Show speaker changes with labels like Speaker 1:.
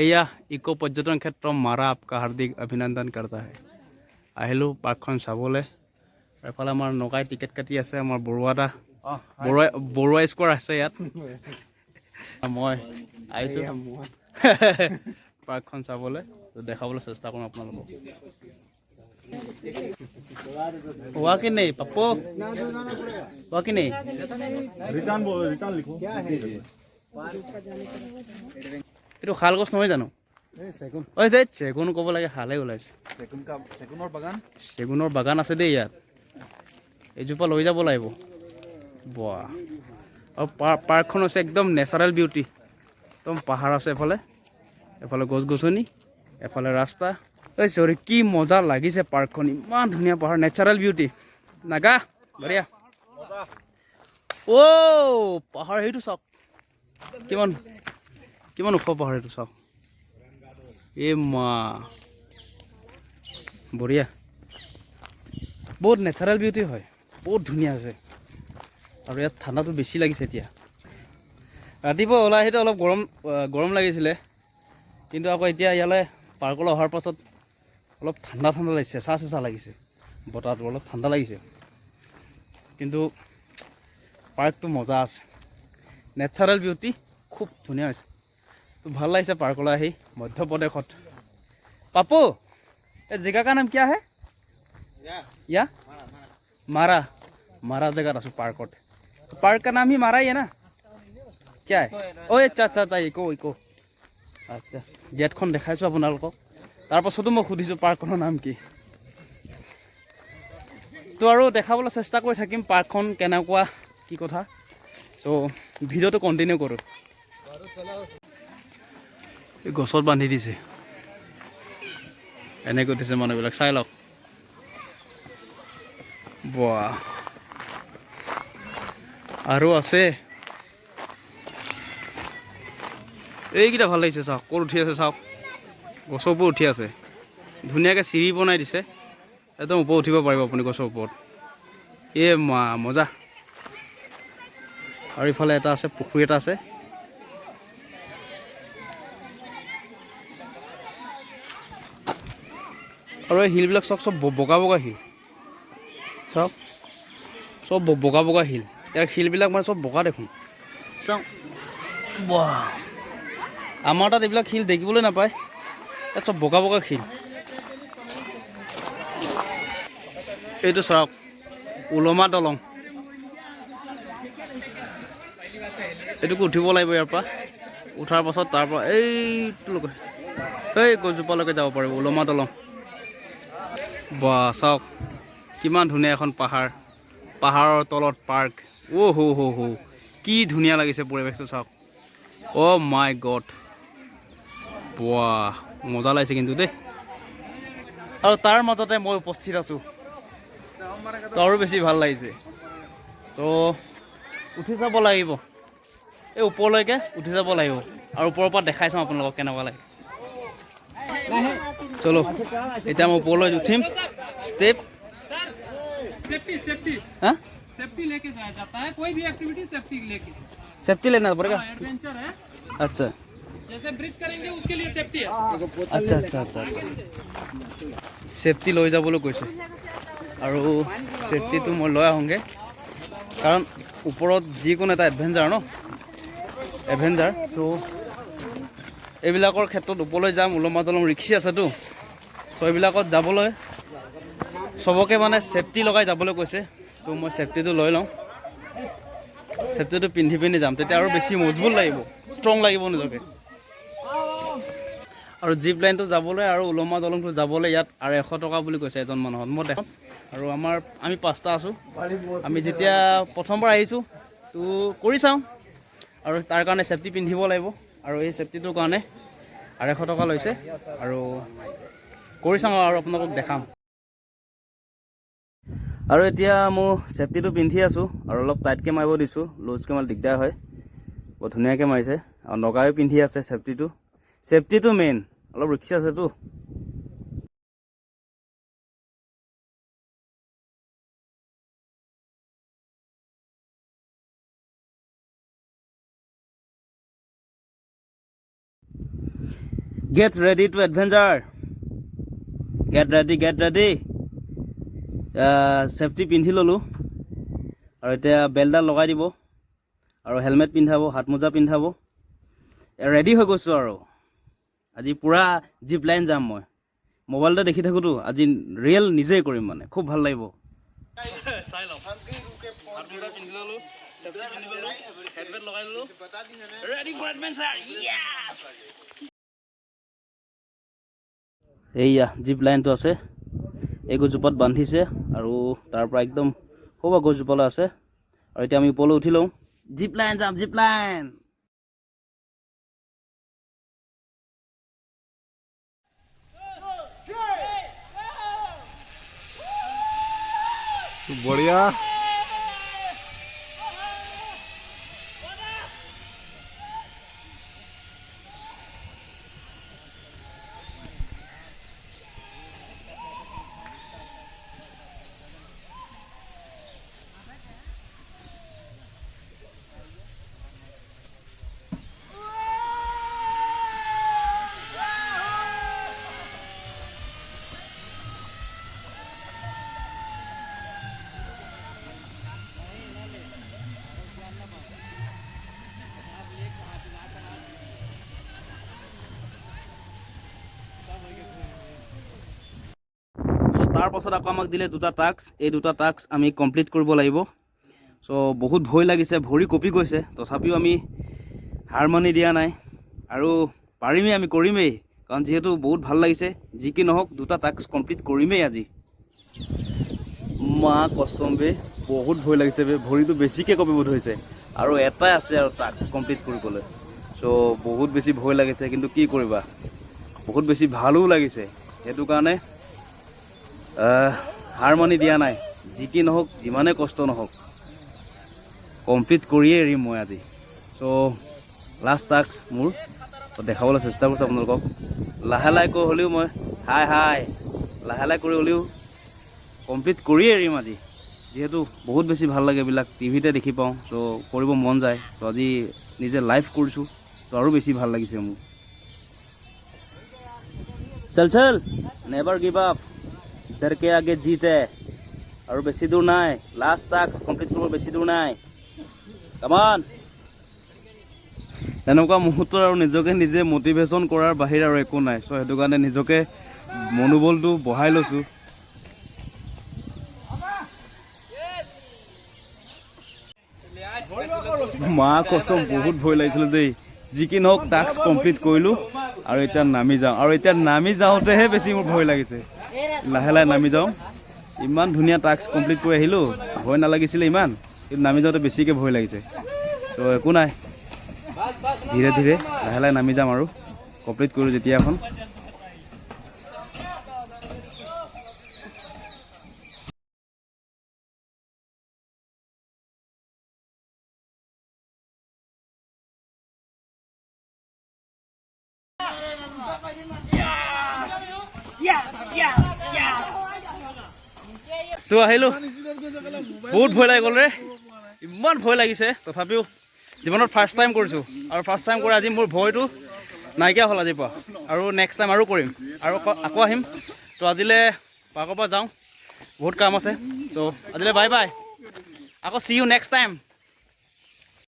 Speaker 1: एया eco पर्यटन क्षेत्र मारा आपका हार्दिक अभिनंदन करता है আহিলোঁ পাৰ্কখন চাবলৈ এফালে আমাৰ নগাই টিকেট কাটি আছে আমাৰ বৰুৱা স্কোৱাৰ আছে ইয়াত মই আহিছোঁ পাৰ্কখন চাবলৈ দেখাবলৈ চেষ্টা কৰিম আপোনালোকক हुआ कि नहीं पप्पू हुआ कि नहीं रिटर्न लिखो এইটো শাল গছ নহয় জানো ঐ দে চেগুন ক'ব লাগে শালে ওলাইছে চেগুনৰ বাগান আছে দেই ইয়াত এইজোপা লৈ যাব লাগিব বাহ আৰু পাৰ্কখন হৈছে একদম নেচাৰেল বিউটি একদম পাহাৰ আছে এফালে গছ গছনি এফালে ৰাস্তা ঐ চৰি কি মজা লাগিছে পাৰ্কখন ইমান ধুনীয়া পাহাৰ নেচাৰেল বিউটি নাগা বঢ়িয়া অ' পাহাৰ সেইটো চাওক কিমান ওখ পাহাৰ এইটো চাওক এই মা বঢ়িয়া বহুত নেচাৰেল বিউটি হয় বহুত ধুনীয়া আছে আৰু ইয়াত ঠাণ্ডাটো বেছি লাগিছে এতিয়া ৰাতিপুৱা ওলাই আহিতে অলপ গৰম লাগিছিলে কিন্তু আকৌ এতিয়া ইয়ালৈ পাৰ্কলৈ অহাৰ পাছত অলপ ঠাণ্ডা লাগিছে চেঁচা লাগিছে বতাহটো অলপ ঠাণ্ডা লাগিছে কিন্তু পাৰ্কটো মজা আছে নেচাৰেল বিউটি খুব ধুনীয়া হৈছে तो ভাল লাগিছে পাৰ্কলৈ আহি মধ্য প্ৰদেশত পাপু এই জেগা का नाम क्या है या मारा जगह आसो पार्कत पार्क का नाम ही मारा ही है ना क्या है ओए अच्छा इको अच्छा गेटখন দেখাইছো আপোনালোকক তাৰ পাছতো মই খুদিছো পাৰ্কখনৰ নাম কি তো আৰু দেখাবলৈ চেষ্টা কৰি থাকিম পাৰ্কখন কেনেকুৱা কি কথা সো ভিডিওটো কন্টিনিউ কৰো এই গছত বান্ধি দিছে এনেকৈ দিছে মানুহবিলাক চাই লওক বাহ আৰু আছে এইকেইটা ভাল লাগিছে চাওক ক'ত উঠি আছে চাওক গছৰ ওপৰত উঠি আছে ধুনীয়াকৈ চিৰি বনাই দিছে একদম ওপৰত উঠিব পাৰিব আপুনি গছৰ ওপৰত এই মজা আৰু ইফালে এটা আছে পুখুৰী এটা আছে আৰু এই হিলবিলাক চব বগা হিল চব বগা হিল ইয়াৰ হিলবিলাক মানে চব বগা দেখোন চাওক বাহ আমাৰ তাত এইবিলাক হিল দেখিবলৈ নাপায় ইয়াত চব বগা হিল এইটো চাওক উলমা দলং এইটোকো উঠিব লাগিব ইয়াৰ পৰা উঠাৰ পাছত তাৰ পৰা এই গছজোপালৈকে যাব পাৰিব উলমা দলং বাহ চাওক কিমান ধুনীয়া এখন পাহাৰৰ তলত পাৰ্ক হো কি ধুনীয়া লাগিছে পৰিৱেশটো চাওক অ' মাই গড বাহ মজা লাগিছে কিন্তু দেই আৰু তাৰ মাজতে মই উপস্থিত আছোঁ তো আৰু বেছি ভাল লাগিছে তো উঠি যাব লাগিব এই ওপৰলৈকে উঠি যাব লাগিব আৰু ওপৰৰ পৰা দেখাই চাওঁ আপোনালোকক কেনেকুৱা লাগে চলো এতিয়া মই ওপৰলৈ উঠিম स्टेप सेफ्टी हाँ सेफ्टी लेके जाया जाता है कोई भी एक्टिविटी सेफ्टी लेना पड़ेगा एडवेंचर है अच्छा जैसे ब्रिज करेंगे उसके लिए सेफ्टी है अच्छा सेफ्टी লৈ যাবলৈ কৈছে আৰু সেফটিটো মই লৈ আহোঁগে কাৰণ ওপৰত যিকোনো এটা এডভেঞ্চাৰ তো এইবিলাকৰ ক্ষেত্ৰত ওপৰলৈ যাম উলমা দলং ৰিক্সি আছেতো তো এইবিলাকত যাবলৈ সবকে মানে সেফটি লগাই যাবলৈ কৈছে তো মই সেফটিটো লৈ লওঁ সেফটিটো পিন্ধি যাম তেতিয়া আৰু বেছি মজবুত লাগিব ষ্ট্ৰং লাগিব নিজকে আৰু জিপ লাইনটো যাবলৈ আৰু উলমা দলংটো যাবলৈ ইয়াত আৰু 100 টকা বুলি কৈছে এজন মানুহত মই দেখোন আৰু আমি 5টা আছোঁ আমি যেতিয়া প্ৰথমবাৰ আহিছোঁ তো কৰি চাওঁ আৰু তাৰ কাৰণে সেফটি পিন্ধিব লাগিব আৰু এই সেফটিটোৰ কাৰণে আৰু 100 টকা লৈছে আৰু কৰি চাওঁ আৰু আপোনালোকক দেখাম আৰু এতিয়া মই সেফটিটো পিন্ধি আছোঁ আৰু অলপ টাইটকৈ মাৰিব দিছোঁ লুজকৈ মাৰিলে দিগদাৰ হয় বৰ ধুনীয়াকৈ মাৰিছে আৰু নগায়ো পিন্ধি আছে সেফটিটো মেইন অলপ ৰিক্সি আছেতো Get ready to adventure. Get ready. Safety পিন্ধি ললোঁ আৰু এতিয়া বেল্টডাল লগাই দিব আৰু হেলমেট পিন্ধাব হাত মোজা পিন্ধাব ৰেডি হৈ গৈছোঁ আৰু আজি পুৰা জিপ লাইন যাম মই মোবাইলতে দেখি থাকোঁতো আজি ৰিয়েল নিজেই কৰিম মানে খুব ভাল লাগিব চাই লওঁ হাত মোজা পিন্ধি ললোঁ সেফটি পিন্ধি ললোঁ হেলমেট লগাই ললোঁ ৰেডি ফৰ এডভেঞ্চাৰ ইয়েছ এইয়া জিপ লাইনটো আছে এই গছজোপাত বান্ধিছে আৰু তাৰ পৰা একদম সবা গছজোপালৈ আছে আৰু এতিয়া আমি ওপৰলৈ উঠি লওঁ জিপ লাইন যাম জিপ লাইন
Speaker 2: বঢ়িয়া
Speaker 1: তাৰ পাছত আকৌ আমাক দিলে দুটা টাস্ক এই দুটা টাস্ক আমি কমপ্লিট কৰিব লাগিব সো বহুত ভয় লাগিছে ভৰি কপি গৈছে তথাপিও আমি হাৰ মানি দিয়া নাই আৰু পাৰিমেই আমি কৰিমেই কাৰণ যেহেতু বহুত ভাল লাগিছে যি কি নহওক দুটা টাস্ক কমপ্লিট কৰিমেই আজি মা কসম বে বহুত ভয় লাগিছে বে ভৰিটো বেছিকৈ কপিব ধৰিছে আৰু এটাই আছে আৰু টাস্ক কমপ্লিট কৰিবলৈ সো বহুত বেছি ভয় লাগিছে কিন্তু কি কৰিবা বহুত বেছি ভালো লাগিছে সেইটো কাৰণে হাৰ মানি দিয়া নাই যি কি নহওক যিমানে কষ্ট নহওক কমপ্লিট কৰিয়ে এৰিম মই আজি সো লাষ্ট টাস্ক মোৰ দেখাবলৈ চেষ্টা কৰিছোঁ আপোনালোকক লাহে লাহেকৈ হ'লেও মই হাই লাহে লাহে কৰি হ'লেও কমপ্লিট কৰিয়ে এৰিম আজি যিহেতু বহুত বেছি ভাল লাগে এইবিলাক টিভিতে দেখি পাওঁ সো কৰিব মন যায় তো আজি নিজে লাইভ কৰিছোঁ তো আৰু বেছি ভাল লাগিছে মোৰ চল নেভাৰ গিভ আপ डर के आगे जीत है और बेसी दूर নাই লাষ্ট টাস্ক কমপ্লিট কৰিব বেছি দূৰ নাই কামান এনেকুৱা মুহূৰ্তত আৰু নিজকে নিজে মোটিভেশ্যন কৰাৰ বাহিৰে আৰু একো নাই সো সেইটো কাৰণে নিজকে মনোবলটো বঢ়াই লৈছোঁ মা কসম বহুত ভয় লাগিছিল দেই যি কি নহওক টাস্ক কমপ্লিট কৰিলোঁ আৰু এতিয়া নামি যাওঁ আৰু এতিয়া নামি যাওঁতেহে বেছি মোৰ ভয় লাগিছে লাহে লাহে নামি যাওঁ ইমান ধুনীয়া টাস্ক কমপ্লিট কৰি আহিলোঁ ভয় নালাগিছিলে ইমান কিন্তু নামি যাওঁতে বেছিকৈ ভয় লাগিছে তো একো নাই ধীৰে ধীৰে লাহে লাহে নামি যাম আৰু কমপ্লিট কৰোঁ যেতিয়া এখন তো আহিলোঁ বহুত ভয় লাগি গ'ল ৰে ইমান ভয় লাগিছে তথাপিও জীৱনত ফাৰ্ষ্ট টাইম কৰিছোঁ আৰু ফাৰ্ষ্ট টাইম কৰি আজি মোৰ ভয়টো নাইকিয়া হ'ল আজিৰ পৰা আৰু নেক্সট টাইম আৰু কৰিম আৰু আকৌ আহিম তো আজিলৈ পাৰ্কৰ পৰা যাওঁ বহুত কাম আছে চ' আজিলৈ বাই বাই আকৌ চি ইউ নেক্সট টাইম